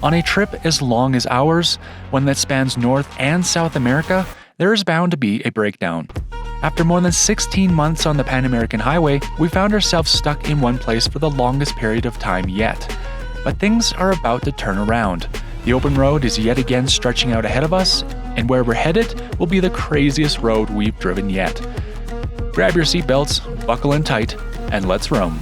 On a trip as long as ours, one that spans North and South America, there is bound to be a breakdown. After more than 16 months on the Pan American Highway, we found ourselves stuck in one place for the longest period of time yet. But things are about to turn around. The open road is yet again stretching out ahead of us, and where we're headed will be the craziest road we've driven yet. Grab your seatbelts, buckle in tight, and let's roam.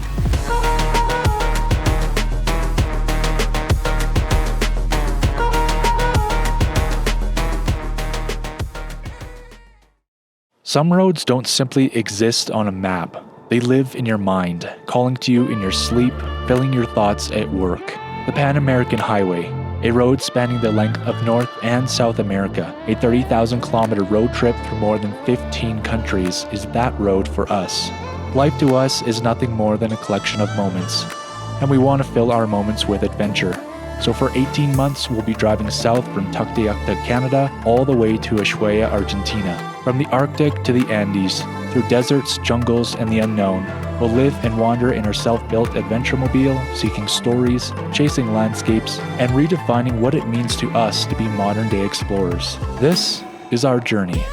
Some roads don't simply exist on a map. They live in your mind, calling to you in your sleep, filling your thoughts at work. The Pan American Highway, a road spanning the length of North and South America, a 30,000-kilometer road trip through more than 15 countries, is that road for us. Life to us is nothing more than a collection of moments, and we want to fill our moments with adventure. So for 18 months, we'll be driving south from Tuctayacta, Canada, all the way to Ushuaia, Argentina. From the Arctic to the Andes, through deserts, jungles, and the unknown, we'll live and wander in our self-built adventure mobile, seeking stories, chasing landscapes, and redefining what it means to us to be modern-day explorers. This is our journey.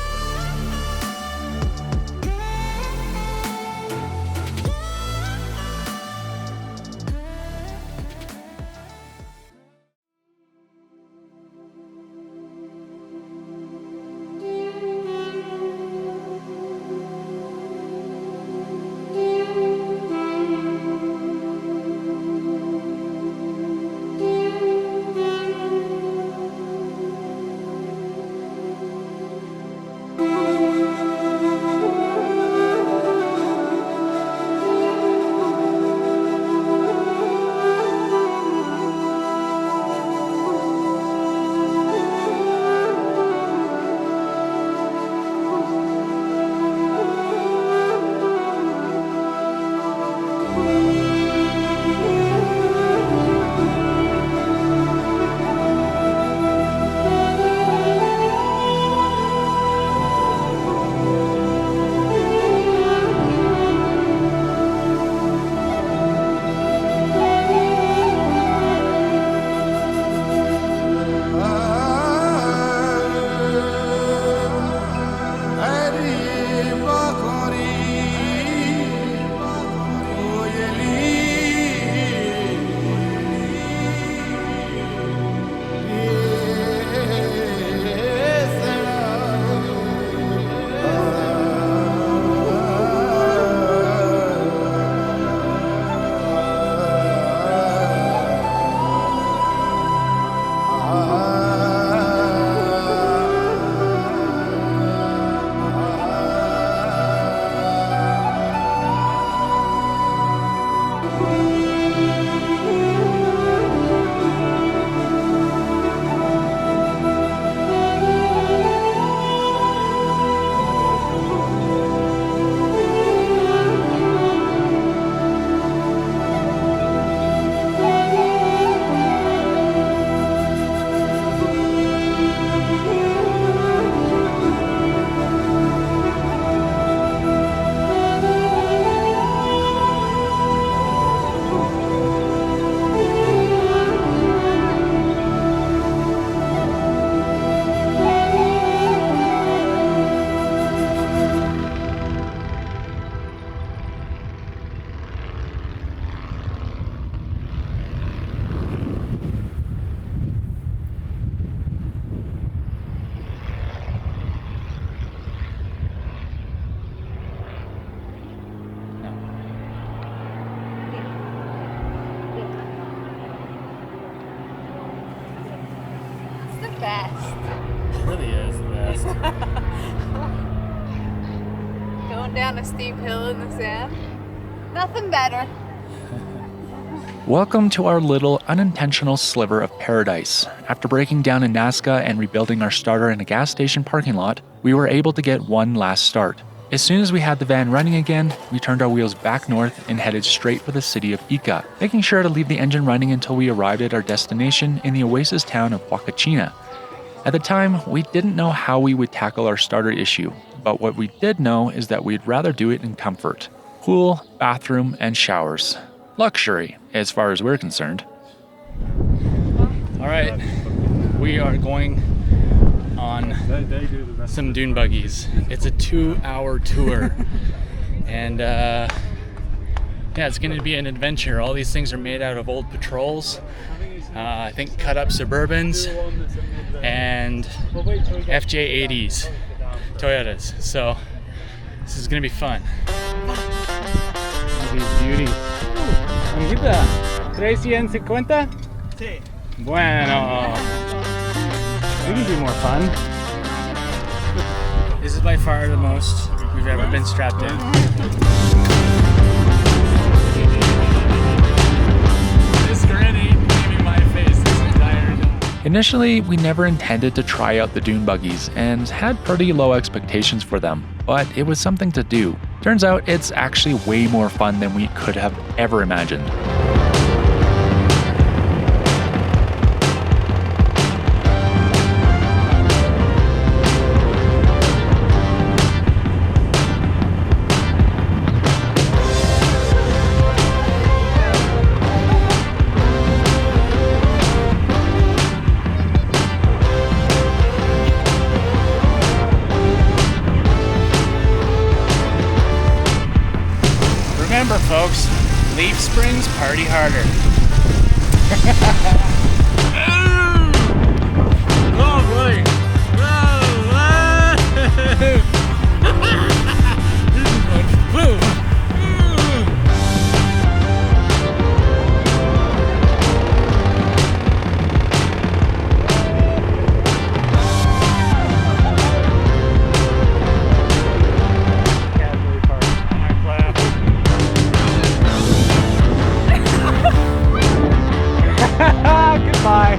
best. It really is the best. Going down a steep hill in the sand. Nothing better. Welcome to our little unintentional sliver of paradise. After breaking down in Nazca and rebuilding our starter in a gas station parking lot, we were able to get one last start. As soon as we had the van running again, we turned our wheels back north and headed straight for the city of Ica, making sure to leave the engine running until we arrived at our destination in the oasis town of Huacachina. At the time, we didn't know how we would tackle our starter issue, but what we did know is that we'd rather do it in comfort. Pool, bathroom, and showers. Luxury, as far as we're concerned. All right, we are going on some dune buggies. It's a 2-hour tour. And yeah, it's going to be an adventure. All these things are made out of old patrols. I think cut up Suburbans and FJ80s, Toyotas. So this is going to be fun. These beauties. Amiguita, 350? Sí. Bueno. We can do more fun. This is by far the most we've ever been strapped in. This grinning leaving my face this entire time. Initially, we never intended to try out the dune buggies and had pretty low expectations for them, but it was something to do. Turns out it's actually way more fun than we could have ever imagined. Remember, folks, leaf springs party harder. Oh boy! Woo! Goodbye.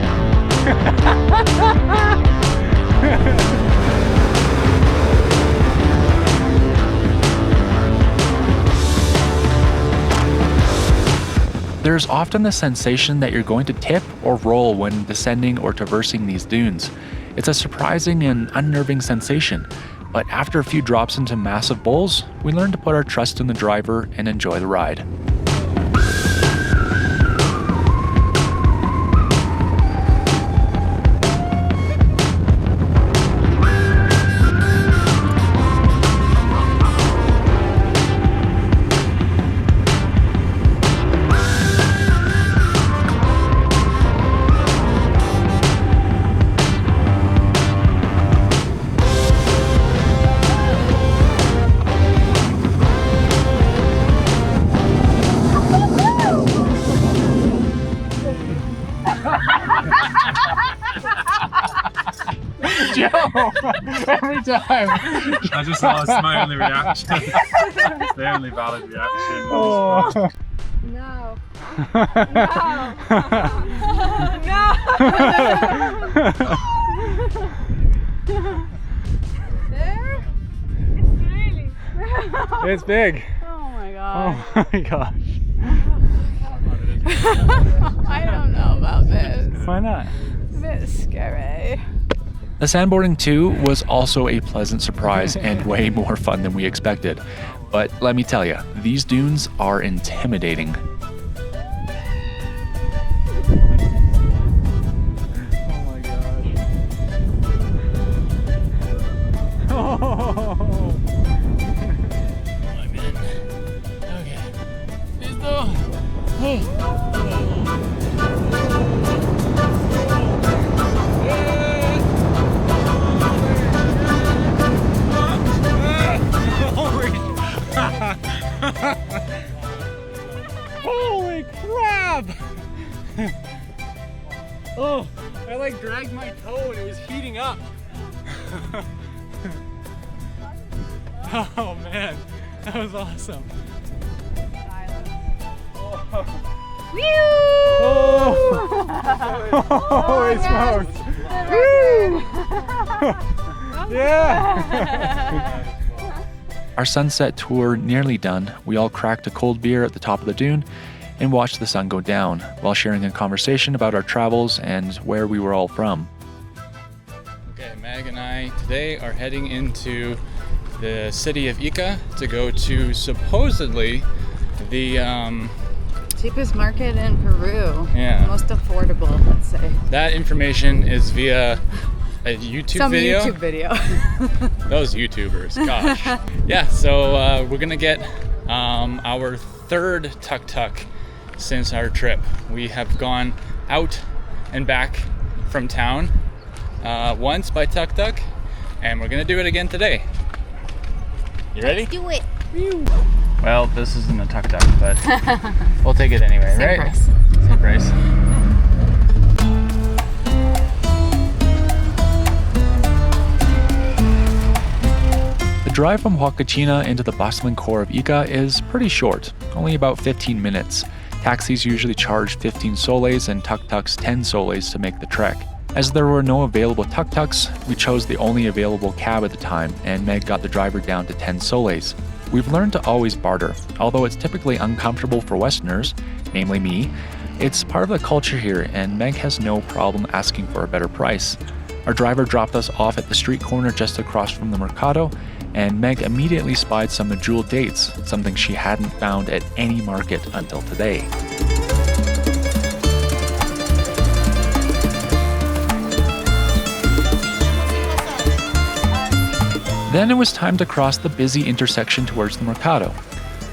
There's often the sensation that you're going to tip or roll when descending or traversing these dunes. It's a surprising and unnerving sensation, but after a few drops into massive bowls, we learn to put our trust in the driver and enjoy the ride. Joe! Every time! I just thought that's my only reaction. It's the only valid reaction. Oh. No. There? It's really. It's big. Oh my god. Oh my gosh. I don't know about this. Why not? It's a bit scary. The sandboarding too was also a pleasant surprise and way more fun than we expected. But let me tell you, these dunes are intimidating. Oh my gosh. Oh. I'm in. Okay. Listo. Holy crap! Oh, I like dragged my toe and it was heating up. Oh man, that was awesome. Oh, holy smokes! Woo! Yeah! Our sunset tour nearly done, we all cracked a cold beer at the top of the dune and watched the sun go down while sharing a conversation about our travels and where we were all from. Okay, Mag and I today are heading into the city of Ica to go to supposedly the Cheapest market in Peru. Yeah. Most affordable, let's say. That information is via a YouTube video. Some YouTube video. Those YouTubers, gosh. Yeah, so we're gonna get our third tuk-tuk since our trip. We have gone out and back from town once by tuk-tuk, and we're gonna do it again today. You ready? Do it. Well, this isn't a tuk-tuk, but we'll take it anyway, Same right? price. Same price. The drive from Huacachina into the bustling core of Ica is pretty short, only about 15 minutes. Taxis usually charge 15 soles and tuk-tuks 10 soles to make the trek. As there were no available tuk-tuks, we chose the only available cab at the time, and Meg got the driver down to 10 soles. We've learned to always barter, although it's typically uncomfortable for Westerners, namely me. It's part of the culture here, and Meg has no problem asking for a better price. Our driver dropped us off at the street corner just across from the Mercado, and Meg immediately spied some jeweled dates, something she hadn't found at any market until today. Then it was time to cross the busy intersection towards the Mercado.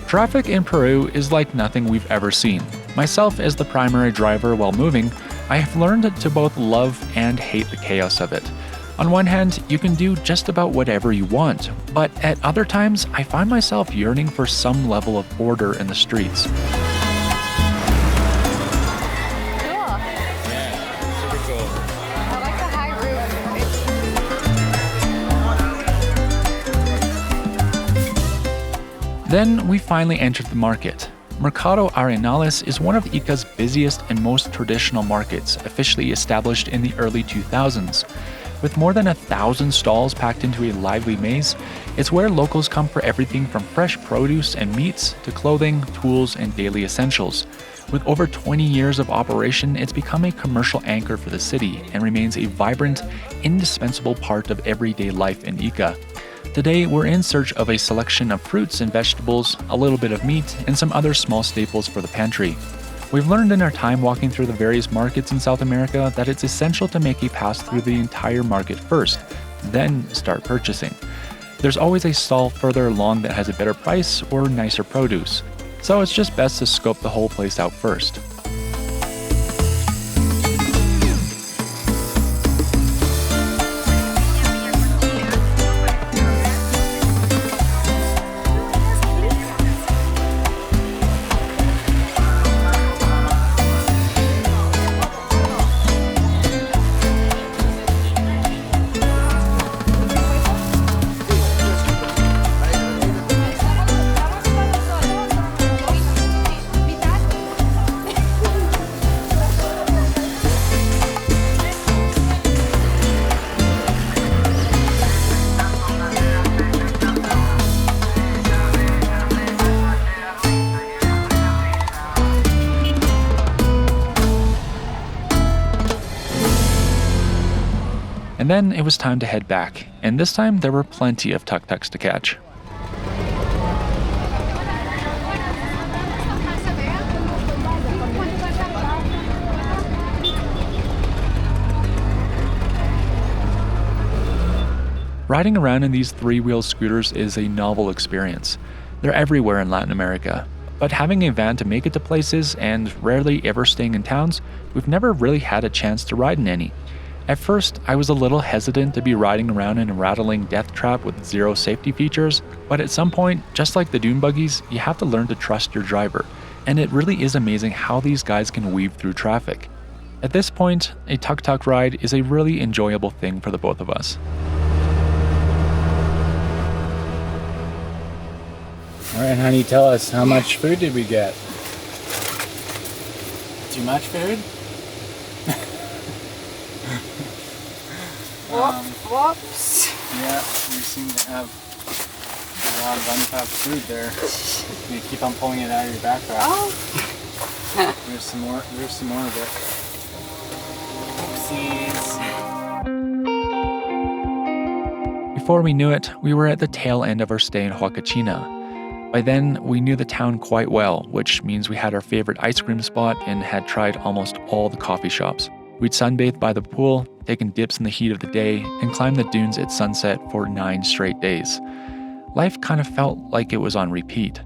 Traffic in Peru is like nothing we've ever seen. Myself as the primary driver while moving, I have learned to both love and hate the chaos of it. On one hand, you can do just about whatever you want, but at other times, I find myself yearning for some level of order in the streets. Cool. Yeah, super cool. I like the high roof. Then we finally entered the market. Mercado Arenales is one of Ica's busiest and most traditional markets, officially established in the early 2000s. With more than 1,000 stalls packed into a lively maze, it's where locals come for everything from fresh produce and meats to clothing, tools, and daily essentials. With over 20 years of operation, it's become a commercial anchor for the city and remains a vibrant, indispensable part of everyday life in Ica. Today, we're in search of a selection of fruits and vegetables, a little bit of meat, and some other small staples for the pantry. We've learned in our time walking through the various markets in South America that it's essential to make a pass through the entire market first, then start purchasing. There's always a stall further along that has a better price or nicer produce, so it's just best to scope the whole place out first. And then it was time to head back, and this time there were plenty of tuk-tuks to catch. Riding around in these three-wheel scooters is a novel experience. They're everywhere in Latin America, but having a van to make it to places and rarely ever staying in towns, we've never really had a chance to ride in any. At first, I was a little hesitant to be riding around in a rattling death trap with zero safety features, but at some point, just like the dune buggies, you have to learn to trust your driver, and it really is amazing how these guys can weave through traffic. At this point, a tuk-tuk ride is a really enjoyable thing for the both of us. All right, honey, tell us, how much food did we get? Too much food? Whoops. Yeah, we seem to have a lot of unpacked food there. You keep on pulling it out of your backpack. Oh. There's some more of it. Oopsies. Before we knew it, we were at the tail end of our stay in Huacachina. By then, we knew the town quite well, which means we had our favorite ice cream spot and had tried almost all the coffee shops. We'd sunbathed by the pool, taken dips in the heat of the day, and climbed the dunes at sunset for 9 straight days. Life kind of felt like it was on repeat.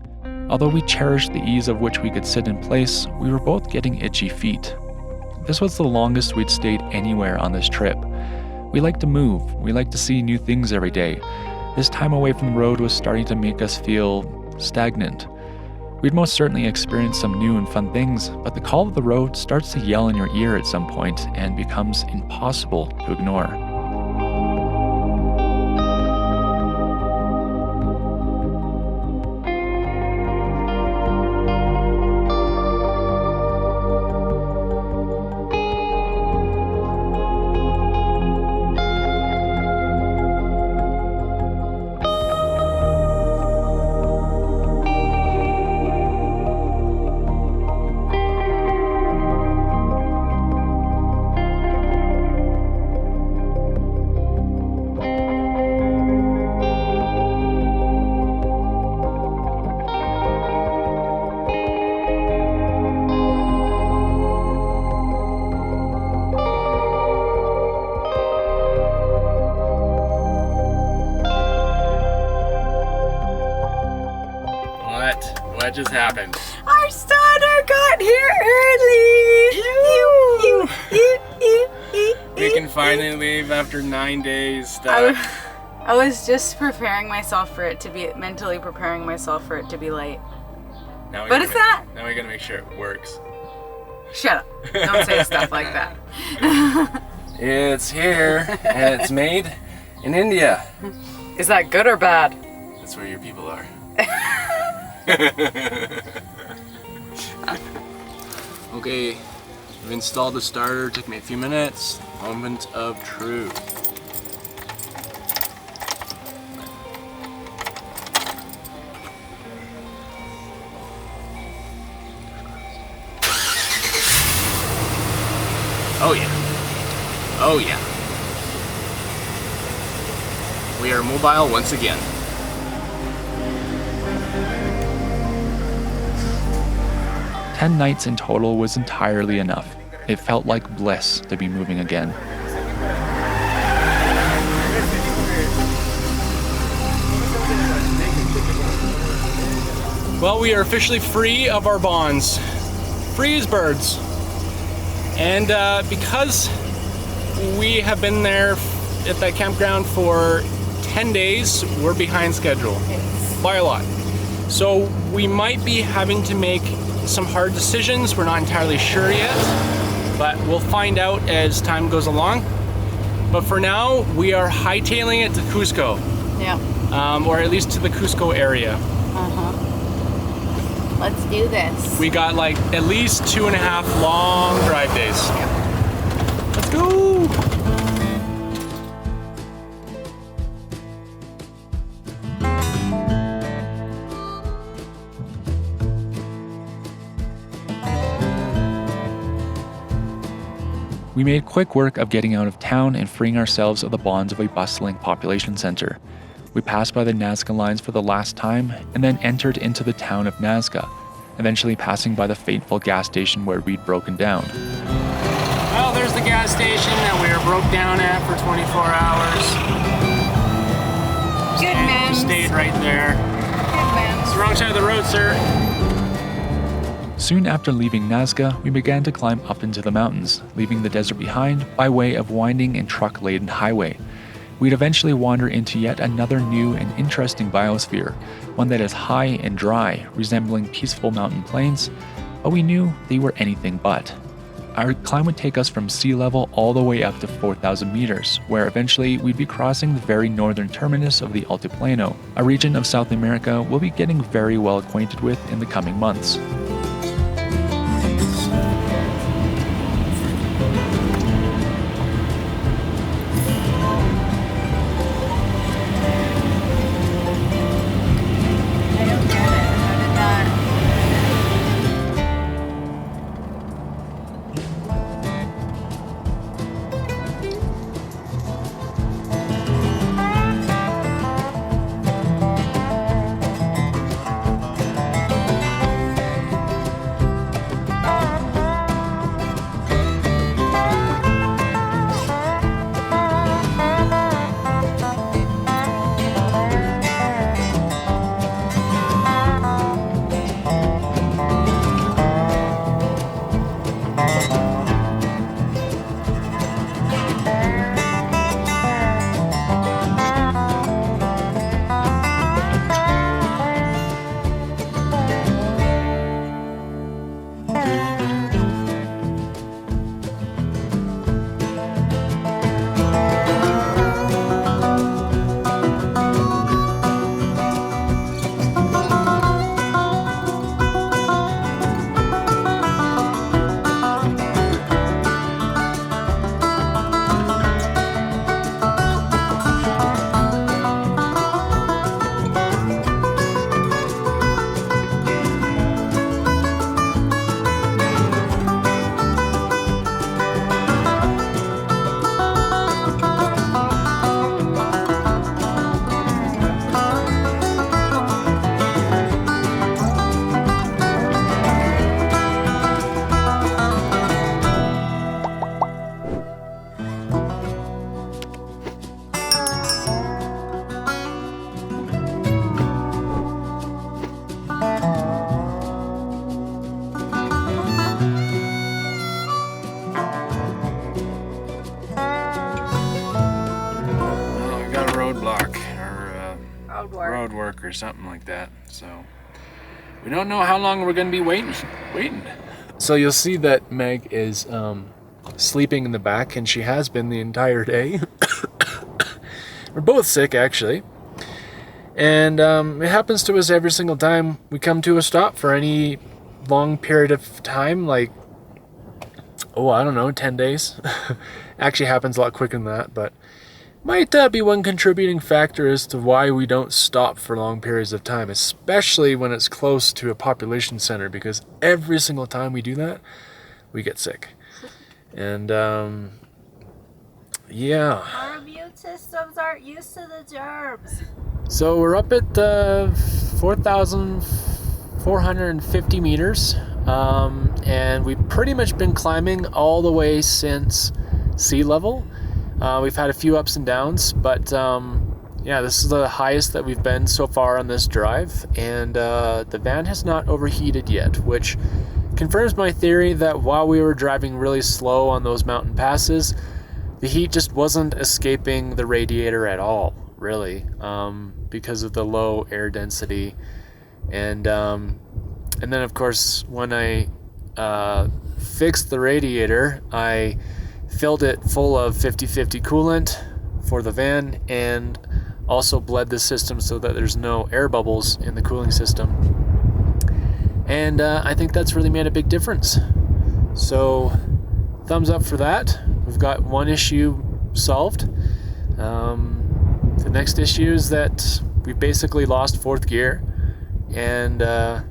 Although we cherished the ease of which we could sit in place, we were both getting itchy feet. This was the longest we'd stayed anywhere on this trip. We liked to move, we liked to see new things every day. This time away from the road was starting to make us feel stagnant. We'd most certainly experienced some new and fun things, but the call of the road starts to yell in your ear at some point and becomes impossible to ignore. What just happened? Our starter got here early. We can finally leave after 9 days. I was just preparing myself for it to be, mentally preparing myself for it to be late. What is that? Now we gotta make sure it works. Shut up. Don't say stuff like that. It's here, and it's made in India. Is that good or bad? That's where your people are. Okay, we've installed the starter. Took me a few minutes. Moment of truth. Oh yeah. Oh yeah. We are mobile once again. 10 nights in total was entirely enough. It felt like bliss to be moving again. Well, we are officially free of our bonds. Free as birds. And because we have been there at that campground for 10 days, we're behind schedule by a lot. So we might be having to make some hard decisions. We're not entirely sure yet, but we'll find out as time goes along. But for now, we are hightailing it to Cusco. Yeah. Or at least to the Cusco area. Let's do this. We got like at least 2.5 long drive days. Let's go! We made quick work of getting out of town and freeing ourselves of the bonds of a bustling population center. We passed by the Nazca lines for the last time and then entered into the town of Nazca, eventually passing by the fateful gas station where we'd broken down. Well, there's the gas station that we were broke down at for 24 hours. Good man. Just stayed right there. Good man. It's the wrong side of the road, sir. Soon after leaving Nazca, we began to climb up into the mountains, leaving the desert behind by way of winding and truck-laden highway. We'd eventually wander into yet another new and interesting biosphere, one that is high and dry, resembling peaceful mountain plains, but we knew they were anything but. Our climb would take us from sea level all the way up to 4,000 meters, where eventually we'd be crossing the very northern terminus of the Altiplano, a region of South America we'll be getting very well acquainted with in the coming months. work. work or something like that. So we don't know how long we're gonna be waiting. So you'll see that Meg is sleeping in the back, and she has been the entire day. We're both sick, actually. And it happens to us every single time we come to a stop for any long period of time, like, I don't know, 10 days. Actually happens a lot quicker than that, but might be one contributing factor as to why we don't stop for long periods of time, especially when it's close to a population center, because every single time we do that, we get sick. And yeah. Our immune systems aren't used to the germs. So we're up at 4,450 meters, and we've pretty much been climbing all the way since sea level. We've had a few ups and downs, but yeah, this is the highest that we've been so far on this drive, and the van has not overheated yet, which confirms my theory that while we were driving really slow on those mountain passes, the heat just wasn't escaping the radiator at all, really, because of the low air density. And then of course when I fixed the radiator, I filled it full of 50-50 coolant for the van, and also bled the system so that there's no air bubbles in the cooling system. And I think that's really made a big difference. So thumbs up for that. We've got one issue solved. The next issue is that we basically lost fourth gear, and our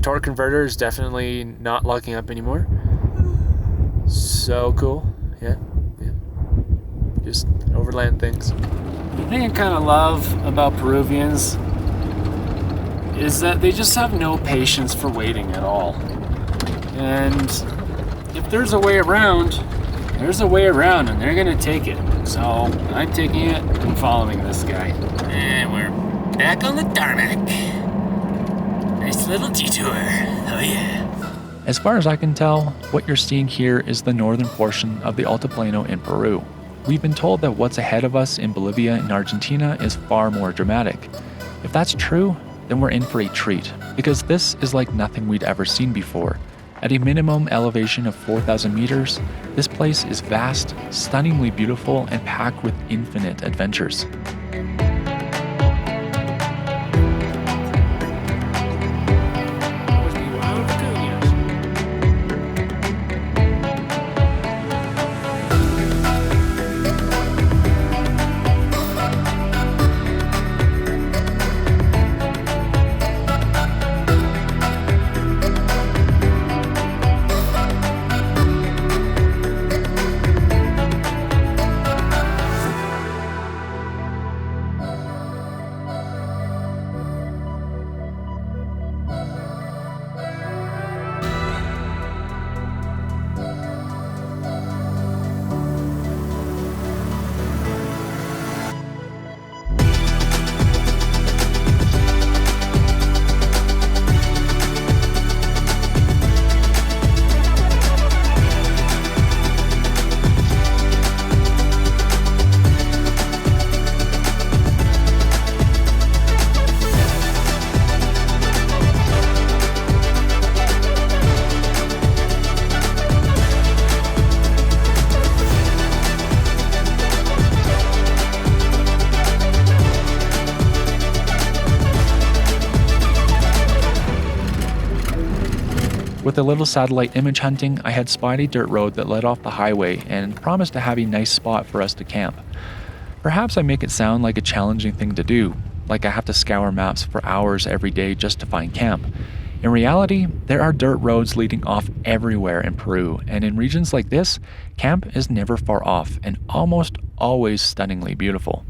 torque converter is definitely not locking up anymore. So cool. Yeah. Just overland things. The thing I kind of love about Peruvians is that they just have no patience for waiting at all. And if there's a way around, there's a way around, and they're gonna take it. So I'm taking it and following this guy. And we're back on the tarmac. Nice little detour. Oh yeah. As far as I can tell, what you're seeing here is the northern portion of the Altiplano in Peru. We've been told that what's ahead of us in Bolivia and Argentina is far more dramatic. If that's true, then we're in for a treat, because this is like nothing we'd ever seen before. At a minimum elevation of 4,000 meters, this place is vast, stunningly beautiful, and packed with infinite adventures. With a little satellite image hunting, I had spied a dirt road that led off the highway and promised to have a nice spot for us to camp. Perhaps I make it sound like a challenging thing to do, like I have to scour maps for hours every day just to find camp. In reality, there are dirt roads leading off everywhere in Peru, and in regions like this, camp is never far off and almost always stunningly beautiful.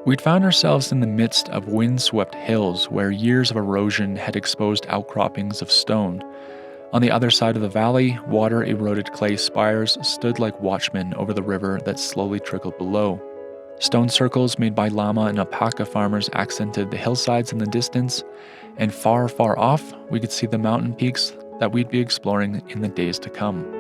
We'd found ourselves in the midst of windswept hills where years of erosion had exposed outcroppings of stone. On the other side of the valley, water-eroded clay spires stood like watchmen over the river that slowly trickled below. Stone circles made by llama and alpaca farmers accented the hillsides in the distance, and far, far off, we could see the mountain peaks that we'd be exploring in the days to come.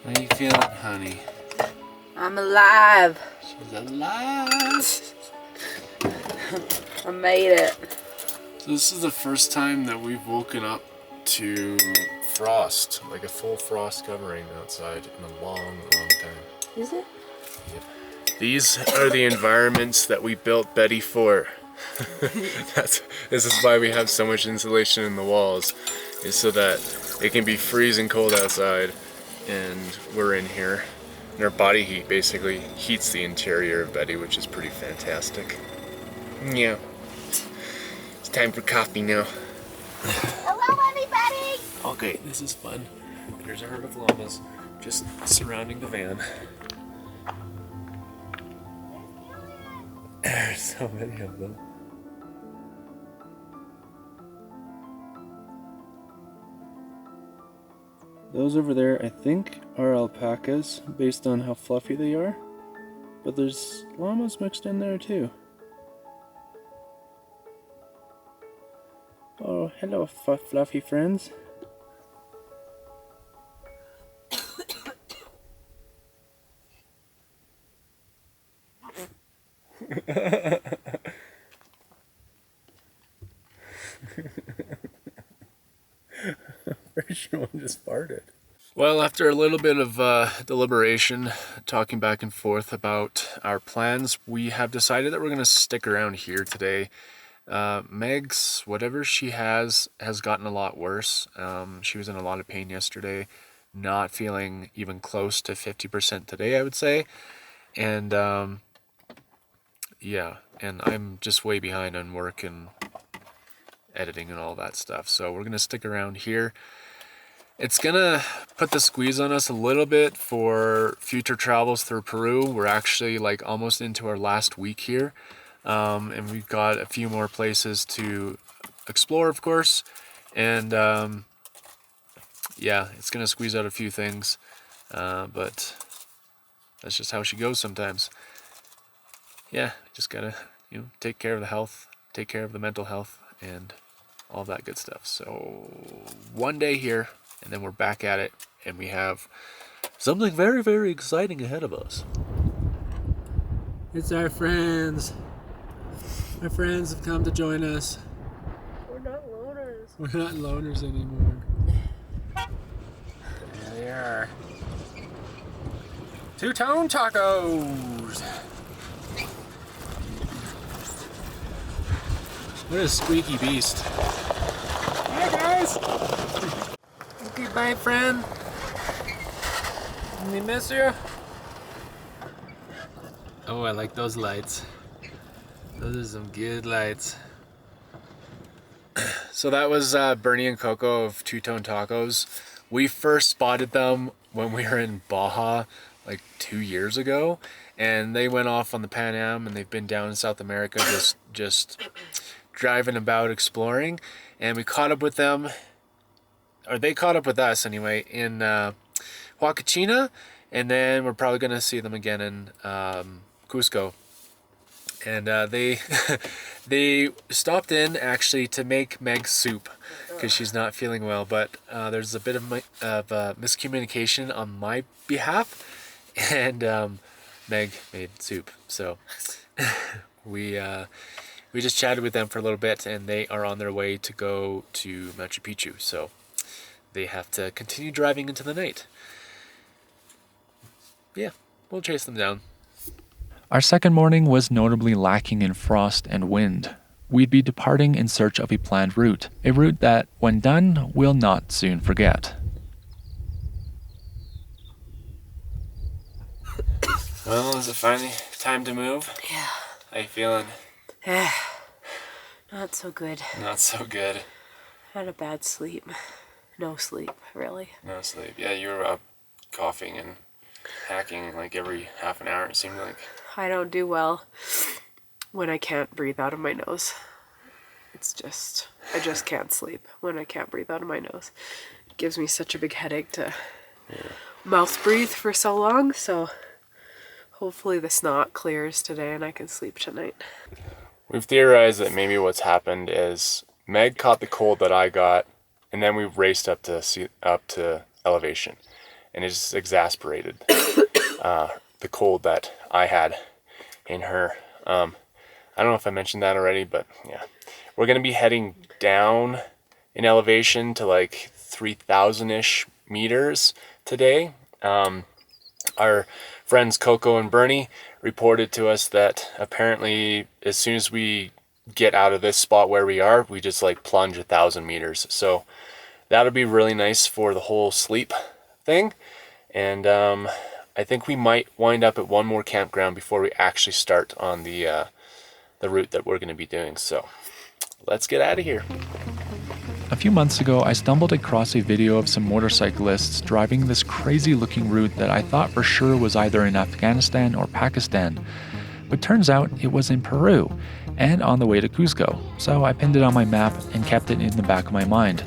How you feeling, honey? I'm alive. She's alive. I made it. So this is the first time that we've woken up to frost, like a full frost covering outside in a long, long time. Is it? Yep. These are the environments that we built Betty for. This is why we have so much insulation in the walls, is so that it can be freezing cold outside and we're in here. And our body heat basically heats the interior of Betty, which is pretty fantastic. Yeah. It's time for coffee now. Hello, everybody! Okay, this is fun. There's a herd of llamas just surrounding the van. There's so many of them. Those over there, I think, are alpacas, based on how fluffy they are. But there's llamas mixed in there too. Oh, hello, fluffy friends. Pretty sure one just farted. Well, after a little bit of deliberation, talking back and forth about our plans, we have decided that we're going to stick around here today. Meg's, whatever she has gotten a lot worse. She was in a lot of pain yesterday, not feeling even close to 50% today, I would say. And yeah, and I'm just way behind on work and editing and all that stuff. So we're going to stick around here. It's going to put the squeeze on us a little bit for future travels through Peru. We're actually like almost into our last week here. And we've got a few more places to explore, of course. And yeah, it's going to squeeze out a few things. But that's just how she goes sometimes. Yeah, just got to, take care of the health, take care of the mental health, and all that good stuff. So one day here, and then we're back at it, and we have something very, very exciting ahead of us. It's our friends. Our friends have come to join us. We're not loners. We're not loners anymore. There they are. Two-tone tacos. What a squeaky beast. Hi guys. Okay, bye friend. We miss you. Oh, I like those lights. Those are some good lights. So that was Bernie and Coco of Two-Tone Tacos. We first spotted them when we were in Baja like 2 years ago, and they went off on the Pan Am, and they've been down in South America just driving about exploring, and we caught up with them, or they caught up with us anyway, in Huacachina, and then we're probably going to see them again in Cusco. And they they stopped in actually to make Meg soup because she's not feeling well, but there's a bit of miscommunication on my behalf, and Meg made soup. So we just chatted with them for a little bit, and they are on their way to go to Machu Picchu. So they have to continue driving into the night. Yeah, We'll chase them down. Our second morning was notably lacking in frost and wind. We'd be departing in search of a planned route, a route that, when done, we'll not soon forget. Well, is it finally time to move? Yeah. How you feeling? Not so good. Not so good. Had a bad sleep. No sleep, really. No sleep. Yeah, you were up coughing and hacking like every half an hour, it seemed like. I don't do well when I can't breathe out of my nose. I just can't sleep when I can't breathe out of my nose. It gives me such a big headache to mouth breathe for so long, so hopefully the snot clears today and I can sleep tonight. We've theorized that maybe what's happened is Meg caught the cold that I got, and then we raced up to elevation, and it just exasperated the cold that I had in her. I don't know if I mentioned that already, but yeah. We're going to be heading down in elevation to like 3,000-ish meters today. Our friends Coco and Bernie reported to us that apparently as soon as we get out of this spot where we are, we just like plunge 1,000 meters. So that'll be really nice for the whole sleep thing. And I think we might wind up at one more campground before we actually start on the route that we're going to be doing. So let's get out of here. A few months ago, I stumbled across a video of some motorcyclists driving this crazy-looking route that I thought for sure was either in Afghanistan or Pakistan. But turns out it was in Peru, and on the way to Cusco, so I pinned it on my map and kept it in the back of my mind.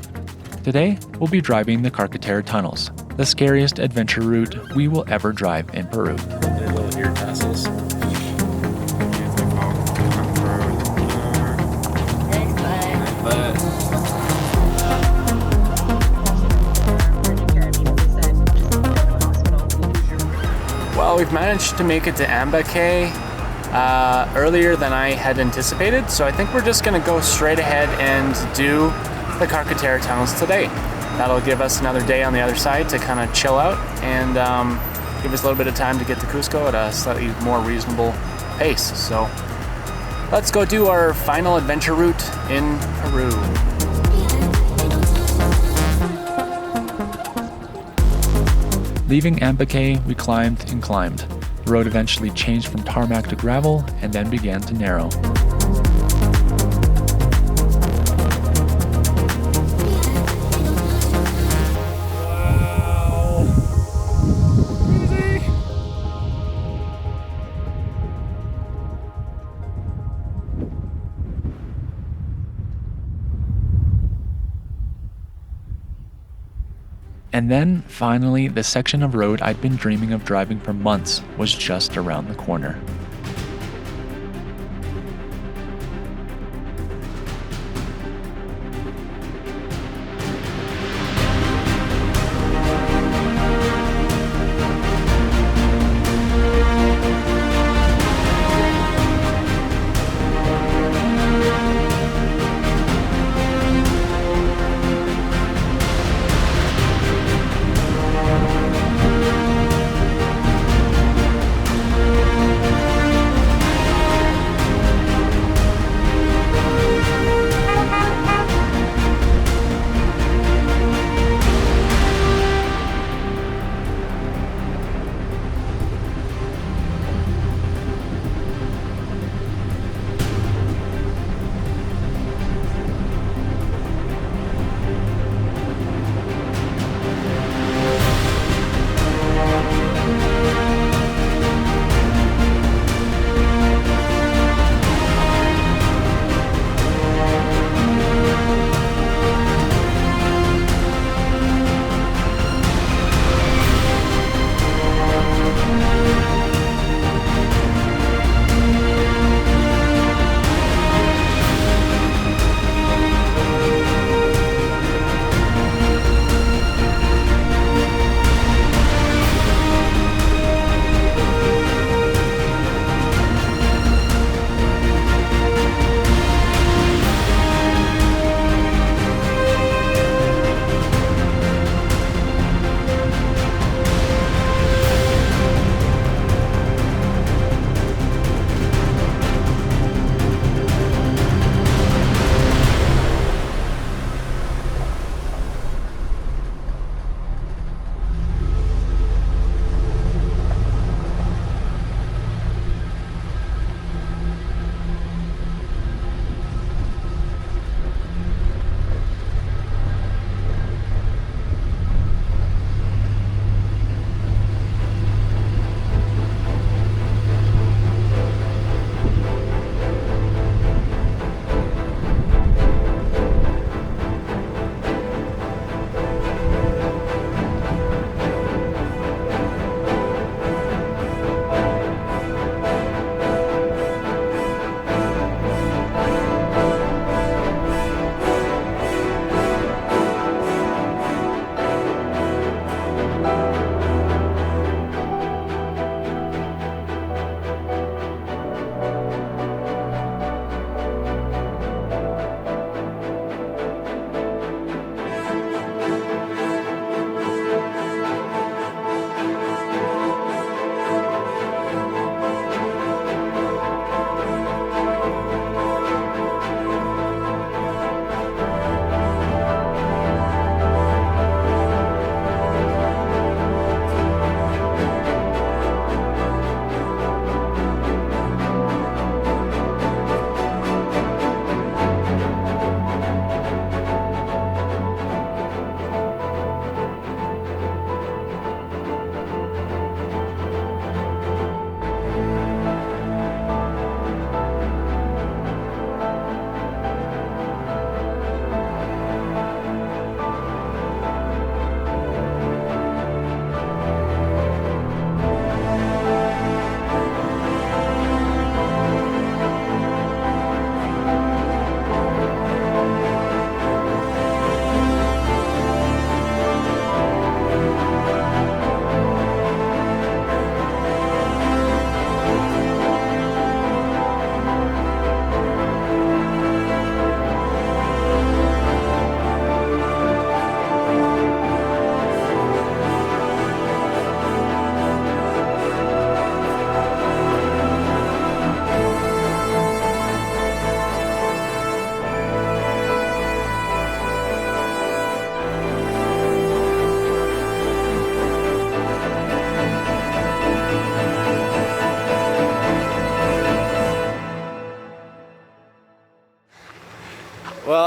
Today, we'll be driving the Karkaterra tunnels, the scariest adventure route we will ever drive in Peru. The little ear tassels. Well, we've managed to make it to Ambake earlier than I had anticipated, so I think we're just going to go straight ahead and do the Karkaterra tunnels today. That'll give us another day on the other side to kind of chill out and give us a little bit of time to get to Cusco at a slightly more reasonable pace. So let's go do our final adventure route in Peru. Leaving Ambake, we climbed and climbed. The road eventually changed from tarmac to gravel and then began to narrow. And then, finally, the section of road I'd been dreaming of driving for months was just around the corner.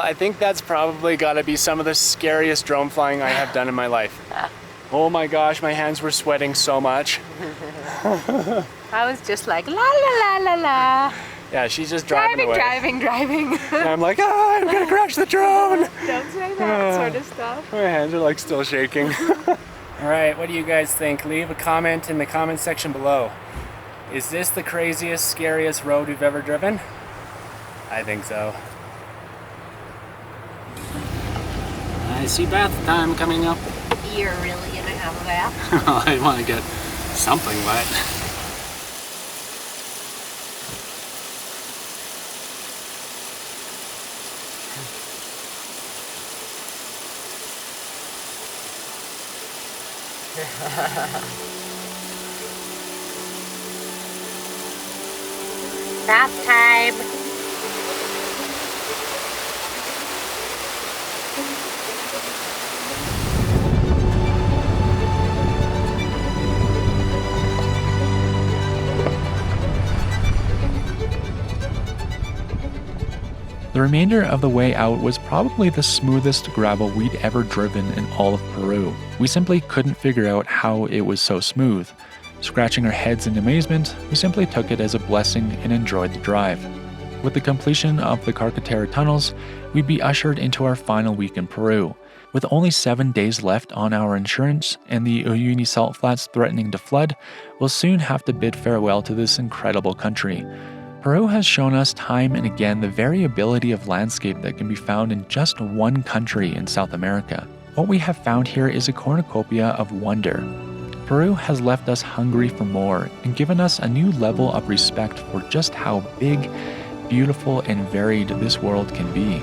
I think that's probably got to be some of the scariest drone flying I have done in my life. Oh my gosh, my hands were sweating so much. I was just like, la la la la la. Yeah, she's just driving away. Driving. And I'm like, I'm gonna crash the drone. Don't say that sort of stuff. My hands are like still shaking. All right, what do you guys think? Leave a comment in the comment section below. Is this the craziest, scariest road we've ever driven? I think so. I see bath time coming up. You're really gonna have a bath? I want to get something wet. Bath time. The remainder of the way out was probably the smoothest gravel we'd ever driven in all of Peru. We simply couldn't figure out how it was so smooth. Scratching our heads in amazement, we simply took it as a blessing and enjoyed the drive. With the completion of the Karkaterra tunnels, we'd be ushered into our final week in Peru. With only 7 days left on our insurance and the Uyuni salt flats threatening to flood, we'll soon have to bid farewell to this incredible country. Peru has shown us time and again the variability of landscape that can be found in just one country in South America. What we have found here is a cornucopia of wonder. Peru has left us hungry for more and given us a new level of respect for just how big, beautiful, and varied this world can be.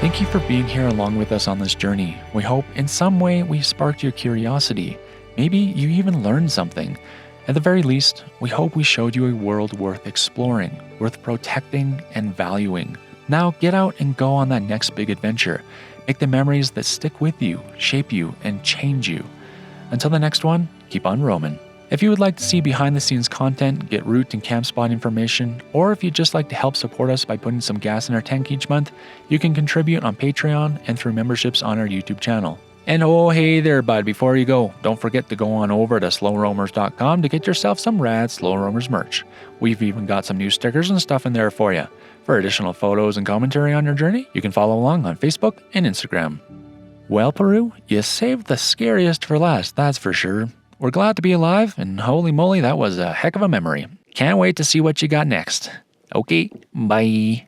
Thank you for being here along with us on this journey. We hope in some way we sparked your curiosity. Maybe you even learned something. At the very least, we hope we showed you a world worth exploring, worth protecting and valuing. Now get out and go on that next big adventure. Make the memories that stick with you, shape you, and change you. Until the next one, keep on roaming. If you would like to see behind the scenes content, get route and camp spot information, or if you'd just like to help support us by putting some gas in our tank each month, you can contribute on Patreon and through memberships on our YouTube channel. And oh hey there bud, before you go, don't forget to go on over to slowroamers.com to get yourself some rad Slow Roamers merch. We've even got some new stickers and stuff in there for you. For additional photos and commentary on your journey, you can follow along on Facebook and Instagram. Well Peru, you saved the scariest for last, that's for sure. We're glad to be alive, and holy moly, that was a heck of a memory. Can't wait to see what you got next. Okay, bye.